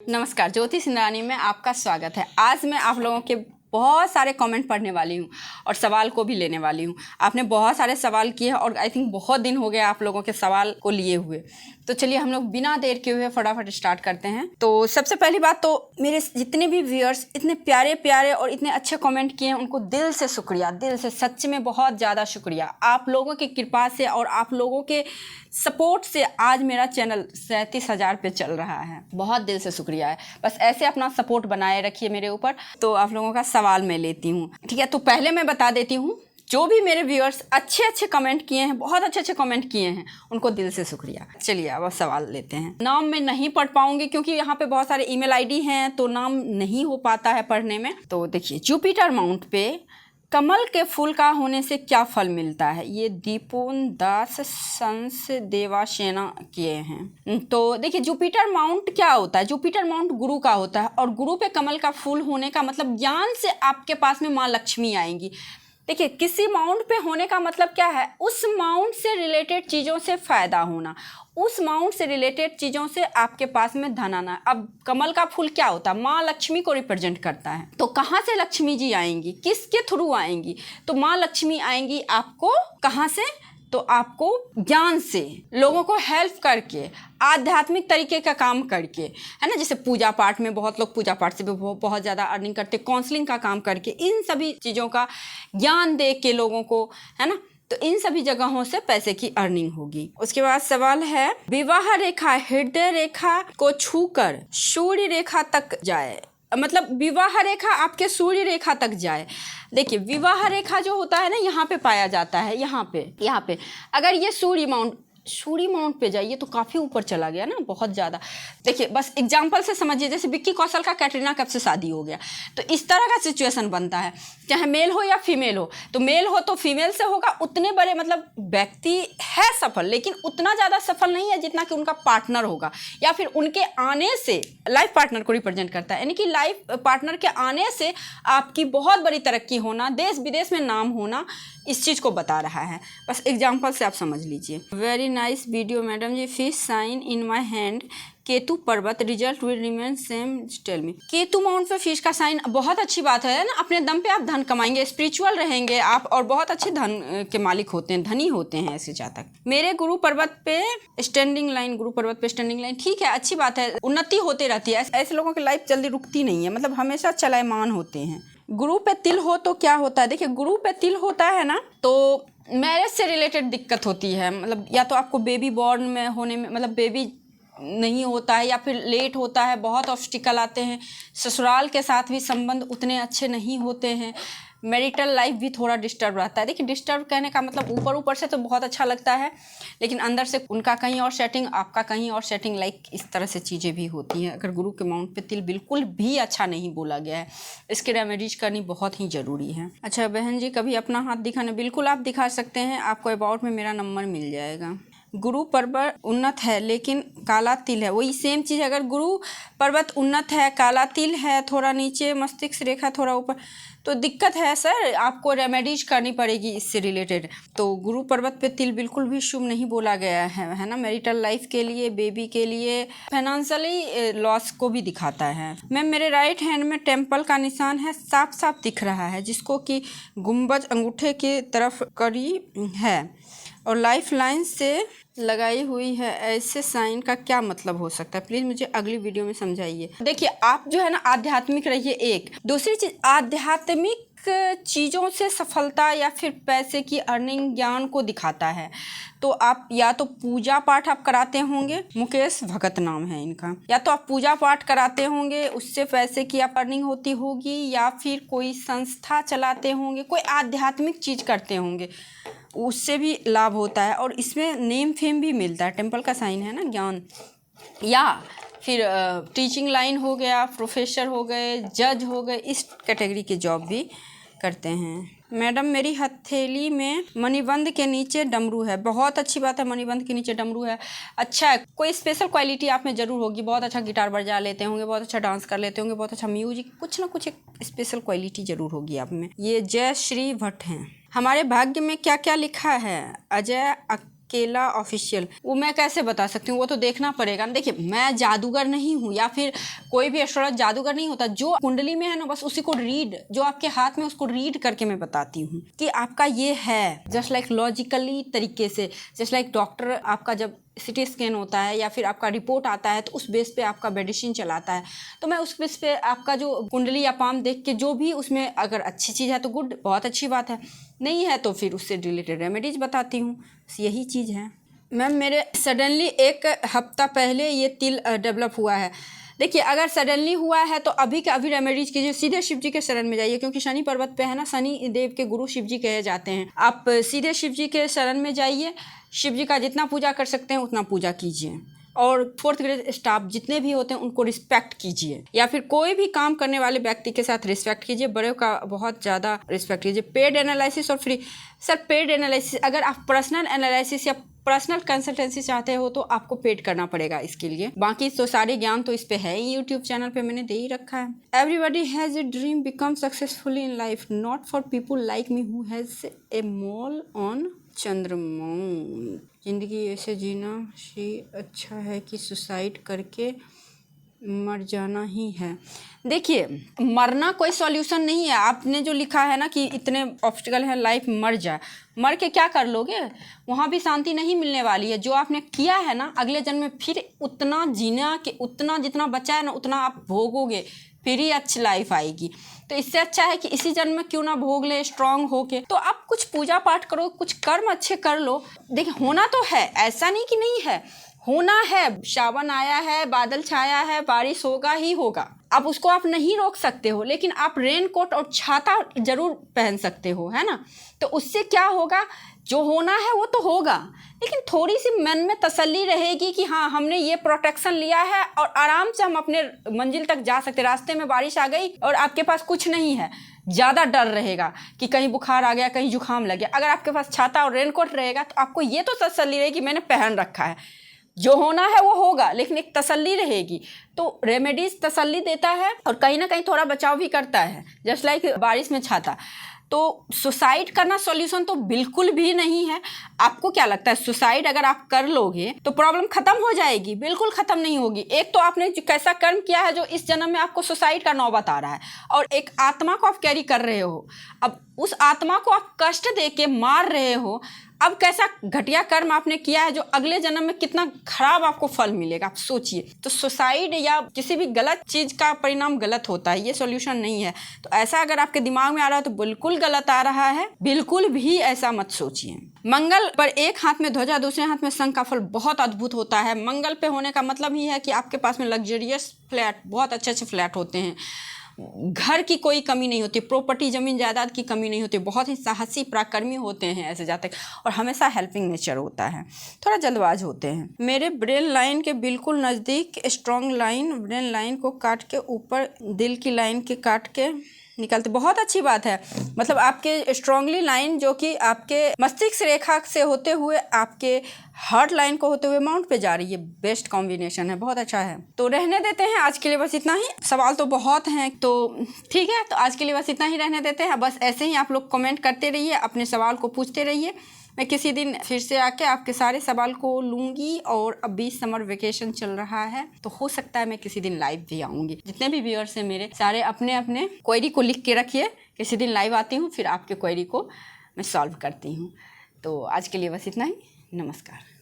नमस्कार, ज्योति सिंधरानी में आपका स्वागत है। आज मैं आप लोगों के बहुत सारे कमेंट पढ़ने वाली हूँ और सवाल को भी लेने वाली हूँ। आपने बहुत सारे सवाल किए हैं और आई थिंक बहुत दिन हो गए आप लोगों के सवाल को लिए हुए। तो चलिए हम लोग बिना देर के हुए फटाफट स्टार्ट करते हैं। तो सबसे पहली बात तो मेरे जितने भी व्यूअर्स इतने प्यारे प्यारे और इतने अच्छे कमेंट किए हैं उनको दिल से शुक्रिया, दिल से सच में बहुत ज़्यादा शुक्रिया। आप लोगों की कृपा से और आप लोगों के सपोर्ट से आज मेरा चैनल 37,000 पे चल रहा है। बहुत दिल से शुक्रिया है। बस ऐसे अपना सपोर्ट बनाए रखिए मेरे ऊपर। तो आप लोगों का सवाल मैं लेती हूँ, ठीक है। तो पहले मैं बता देती हूँ, जो भी मेरे व्यूअर्स अच्छे कमेंट किए हैं, बहुत अच्छे कमेंट किए हैं, उनको दिल से शुक्रिया। चलिए अब सवाल लेते हैं। नाम मैं नहीं पढ़ पाऊंगी क्योंकि यहाँ पे बहुत सारे ईमेल आईडी हैं तो नाम नहीं हो पाता है पढ़ने में। तो देखिए, जुपिटर माउंट पे कमल के फूल का होने से क्या फल मिलता है, ये दीपोन दास संस देवासेना किए हैं। तो देखिए, जुपिटर माउंट क्या होता है? जुपिटर माउंट गुरु का होता है और गुरु पे कमल का फूल होने का मतलब ज्ञान से आपके पास में माँ लक्ष्मी आएंगी। देखिए, किसी माउंट पे होने का मतलब क्या है? उस माउंट से रिलेटेड चीज़ों से फ़ायदा होना, उस माउंट से रिलेटेड चीज़ों से आपके पास में धन आना। अब कमल का फूल क्या होता है? माँ लक्ष्मी को रिप्रेजेंट करता है। तो कहाँ से लक्ष्मी जी आएंगी, किसके थ्रू आएंगी? तो माँ लक्ष्मी आएंगी आपको कहाँ से? तो आपको ज्ञान से, लोगों को हेल्प करके, आध्यात्मिक तरीके का काम करके, है ना। जैसे पूजा पाठ में बहुत लोग पूजा पाठ से भी बहुत ज़्यादा अर्निंग करते, काउंसलिंग का काम करके, इन सभी चीज़ों का ज्ञान दे के लोगों को, है ना। तो इन सभी जगहों से पैसे की अर्निंग होगी। उसके बाद सवाल है, विवाह रेखा हृदय रेखा को छूकर सूर्य रेखा तक जाए, मतलब विवाह रेखा आपके सूर्य रेखा तक जाए। देखिए, विवाह रेखा जो होता है ना, यहाँ पे पाया जाता है, यहाँ पे अगर ये सूर्य माउंट पे जाइए तो काफ़ी ऊपर चला गया ना, बहुत ज़्यादा। देखिए, बस एग्जांपल से समझिए, जैसे विक्की कौशल का कैटरीना कैफ से शादी हो गया, तो इस तरह का सिचुएशन बनता है, चाहे मेल हो या फीमेल हो। तो मेल हो तो फीमेल से होगा, उतने बड़े मतलब व्यक्ति है सफल, लेकिन उतना ज़्यादा सफल नहीं है जितना कि उनका पार्टनर होगा, या फिर उनके आने से लाइफ पार्टनर को रिप्रेजेंट करता है। यानी कि लाइफ पार्टनर के आने से आपकी बहुत बड़ी तरक्की होना, देश विदेश में नाम होना, इस चीज़ को बता रहा है। बस एग्जाम्पल से आप समझ लीजिए। Very nice video madam ji, fish sign in my hand, Ketu पर्वत, result will remain same, tell me. Ketu mount पे फिश का साइन, बहुत अच्छी बात है ना। अपने दम पे आप धन कमाएंगे, स्पिरिचुअल रहेंगे आप और बहुत अच्छे धन के मालिक होते हैं, धनी होते हैं ऐसे जातक। मेरे गुरु पर्वत पे स्टैंडिंग लाइन, गुरु पर्वत पे स्टैंडिंग लाइन, ठीक है, अच्छी बात है, उन्नति होते रहती है। ऐसे लोगों की लाइफ जल्दी रुकती नहीं है, मतलब हमेशा चलायमान होते हैं। गुरु पे तिल हो तो क्या होता है? देखिए, गुरु पे तिल होता है ना तो मैरिज से रिलेटेड दिक्कत होती है, मतलब या तो आपको बेबी बॉर्न में होने में, मतलब बेबी नहीं होता है, या फिर लेट होता है, बहुत ऑब्स्टिकल आते हैं, ससुराल के साथ भी संबंध उतने अच्छे नहीं होते हैं, मैरिटल लाइफ भी थोड़ा डिस्टर्ब रहता है। देखिए, डिस्टर्ब कहने का मतलब ऊपर से तो बहुत अच्छा लगता है, लेकिन अंदर से उनका कहीं और सेटिंग, आपका कहीं और सेटिंग, लाइक इस तरह से चीज़ें भी होती हैं। अगर गुरु के माउंट पे तिल बिल्कुल भी अच्छा नहीं बोला गया है, इसके रेमेडीज करनी बहुत ही ज़रूरी है। अच्छा बहन जी, कभी अपना हाथ दिखाना, बिल्कुल आप दिखा सकते हैं, आपको अबाउट में मेरा नंबर मिल जाएगा। गुरु पर्वत उन्नत है लेकिन काला तिल है, वही सेम चीज़। अगर गुरु पर्वत उन्नत है, काला तिल है, थोड़ा नीचे मस्तिष्क रेखा थोड़ा ऊपर, तो दिक्कत है सर, आपको रेमेडीज करनी पड़ेगी इससे रिलेटेड। तो गुरु पर्वत पे तिल बिल्कुल भी शुभ नहीं बोला गया है ना। मैरिटल लाइफ के लिए, बेबी के लिए, फाइनेंशियली लॉस को भी दिखाता है। मैम, मेरे राइट हैंड में टेम्पल का निशान है, साफ साफ दिख रहा है, जिसको कि गुंबज अंगूठे की तरफ करी है और लाइफ लाइन से लगाई हुई है। ऐसे साइन का क्या मतलब हो सकता है? प्लीज़ मुझे अगली वीडियो में समझाइए। देखिए, आप जो है ना आध्यात्मिक रहिए। एक दूसरी चीज़, आध्यात्मिक चीज़ों से सफलता या फिर पैसे की अर्निंग ज्ञान को दिखाता है। तो आप या तो पूजा पाठ आप कराते होंगे, मुकेश भगत नाम है इनका, या तो आप पूजा पाठ कराते होंगे, उससे पैसे की आप अर्निंग होती होगी, या फिर कोई संस्था चलाते होंगे, कोई आध्यात्मिक चीज़ करते होंगे, उससे भी लाभ होता है और इसमें नेम फेम भी मिलता है। टेम्पल का साइन है ना, ज्ञान, या फिर टीचिंग लाइन हो गया, प्रोफेसर हो गए, जज हो गए, इस कैटेगरी के जॉब भी करते हैं। मैडम, मेरी हथेली में मणिबंध के नीचे डमरू है। बहुत अच्छी बात है, मणिबंध के नीचे डमरू है, अच्छा है। कोई स्पेशल क्वालिटी आप में ज़रूर होगी, बहुत अच्छा गिटार बजा लेते होंगे, बहुत अच्छा डांस कर लेते होंगे, बहुत अच्छा म्यूजिक, कुछ ना कुछ एक स्पेशल क्वालिटी ज़रूर होगी आप में। ये जय श्री भट्ट हैं। हमारे भाग्य में क्या क्या लिखा है? अजय केला ऑफिशियल, वो मैं कैसे बता सकती हूँ, वो तो देखना पड़ेगा ना। देखिए मैं जादूगर नहीं हूँ या फिर कोई भी एस्ट्रोलॉजर जादूगर नहीं होता। जो कुंडली में है ना बस उसी को रीड, जो आपके हाथ में उसको रीड करके मैं बताती हूँ कि आपका ये है, जस्ट लाइक लॉजिकली तरीके से। जस्ट लाइक डॉक्टर आपका जब सिटी स्कैन होता है या फिर आपका रिपोर्ट आता है तो उस बेस पे आपका मेडिसिन चलाता है, तो मैं उस बेस पे आपका जो कुंडली या पाम देख के जो भी उसमें अगर अच्छी चीज़ है तो गुड, बहुत अच्छी बात है, नहीं है तो फिर उससे रिलेटेड रेमेडीज बताती हूँ। यही चीज़ है मैम। मेरे सडनली 1 हफ्ता पहले ये तिल डेवलप हुआ है। देखिए अगर सडनली हुआ है तो अभी के अभी रेमेडीज कीजिए, सीधे शिव जी के शरण में जाइए, क्योंकि शनि पर्वत पे है ना, शनि देव के गुरु शिव जी कहे जाते हैं। आप सीधे शिव जी के शरण में जाइए, शिव जी का जितना पूजा कर सकते हैं उतना पूजा कीजिए, और 4th ग्रेड स्टाफ जितने भी होते हैं उनको रिस्पेक्ट कीजिए, या फिर कोई भी काम करने वाले व्यक्ति के साथ रिस्पेक्ट कीजिए, बड़े का बहुत ज़्यादा रिस्पेक्ट कीजिए। पेड एनालिसिस और फ्री। सर पेड एनालिसिस, अगर आप पर्सनल एनालिसिस या पर्सनल कंसल्टेंसी चाहते हो तो आपको पेड करना पड़ेगा इसके लिए, बाकी तो सारे ज्ञान तो इस पे है ही, यूट्यूब चैनल पे मैंने दे ही रखा है। Everybody has a dream become successfully in life, not for people like me who has a mole on चंद्रमोन। ज़िंदगी ऐसे जीना ही अच्छा है कि सुसाइड करके मर जाना ही है। देखिए मरना कोई सॉल्यूशन नहीं है। आपने जो लिखा है ना कि इतने ऑब्स्टिकल है लाइफ, मर जाए, मर के क्या कर लोगे, वहाँ भी शांति नहीं मिलने वाली है। जो आपने किया है ना अगले जन्म में फिर उतना जीना कि उतना जितना बचा है ना उतना आप भोगोगे, फिर ही अच्छी लाइफ आएगी। तो इससे अच्छा है कि इसी जन्म में क्यों ना भोग ले स्ट्रांग होके। तो आप कुछ पूजा पाठ करो, कुछ कर्म अच्छे कर लो। देखिए होना तो है, ऐसा नहीं कि नहीं है, होना है। सावन आया है, बादल छाया है, बारिश होगा ही होगा। अब उसको आप नहीं रोक सकते हो, लेकिन आप रेन कोट और छाता जरूर पहन सकते हो, है ना। तो उससे क्या होगा, जो होना है वो तो होगा, लेकिन थोड़ी सी मन में तसल्ली रहेगी कि हाँ हमने ये प्रोटेक्शन लिया है और आराम से हम अपने मंजिल तक जा सकते। रास्ते में बारिश आ गई और आपके पास कुछ नहीं है, ज़्यादा डर रहेगा कि कहीं बुखार आ गया, कहीं जुकाम लग गया। अगर आपके पास छाता और रेनकोट रहेगा तो आपको ये तो तसल्ली रहेगी मैंने पहन रखा है, जो होना है वो होगा, लेकिन एक तसल्ली रहेगी। तो रेमेडीज तसल्ली देता है और कहीं ना कहीं थोड़ा बचाव भी करता है, जस्ट लाइक बारिश में छाता। तो सुसाइड करना सॉल्यूशन तो बिल्कुल भी नहीं है। आपको क्या लगता है सुसाइड अगर आप कर लोगे तो प्रॉब्लम खत्म हो जाएगी? बिल्कुल खत्म नहीं होगी। एक तो आपने कैसा कर्म किया है जो इस जन्म में आपको सुसाइड का नौबत आ रहा है, और एक आत्मा को आप कैरी कर रहे हो। अब उस आत्मा को आप कष्ट दे के मार रहे हो। अब कैसा घटिया कर्म आपने किया है जो अगले जन्म में कितना खराब आपको फल मिलेगा, आप सोचिए। तो सुसाइड या किसी भी गलत चीज़ का परिणाम गलत होता है, ये सॉल्यूशन नहीं है। तो ऐसा अगर आपके दिमाग में आ रहा है तो बिल्कुल गलत आ रहा है, बिल्कुल भी ऐसा मत सोचिए। मंगल पर एक हाथ में ध्वजा दूसरे हाथ में शंख का फल बहुत अद्भुत होता है। मंगल पे होने का मतलब ही है कि आपके पास में लग्जरियस फ्लैट, बहुत अच्छे अच्छे फ्लैट होते हैं, घर की कोई कमी नहीं होती, प्रॉपर्टी ज़मीन जायदाद की कमी नहीं होती, बहुत ही साहसी पराक्रमी होते हैं ऐसे जातक, और हमेशा हेल्पिंग नेचर होता है, थोड़ा जल्दबाज होते हैं। मेरे ब्रेन लाइन के बिल्कुल नज़दीक स्ट्रॉन्ग लाइन, ब्रेन लाइन को काट के ऊपर दिल की लाइन के काट के निकलते। बहुत अच्छी बात है, मतलब आपके स्ट्रांगली लाइन जो कि आपके मस्तिष्क रेखा से होते हुए आपके हार्ट लाइन को होते हुए माउंट पे जा रही है। बेस्ट कॉम्बिनेशन है, बहुत अच्छा है। तो रहने देते हैं आज के लिए, बस इतना ही। सवाल तो बहुत हैं, तो ठीक है, तो आज के लिए बस इतना ही रहने देते हैं। बस ऐसे ही आप लोग कमेंट करते रहिए, अपने सवाल को पूछते रहिए। मैं किसी दिन फिर से आके आपके सारे सवाल को लूँगी, और अभी समर वेकेशन चल रहा है तो हो सकता है मैं किसी दिन लाइव भी आऊँगी। जितने भी व्यूअर्स हैं मेरे, सारे अपने अपने क्वेरी को लिख के रखिए, किसी दिन लाइव आती हूँ, फिर आपके क्वेरी को मैं सॉल्व करती हूँ। तो आज के लिए बस इतना ही, नमस्कार।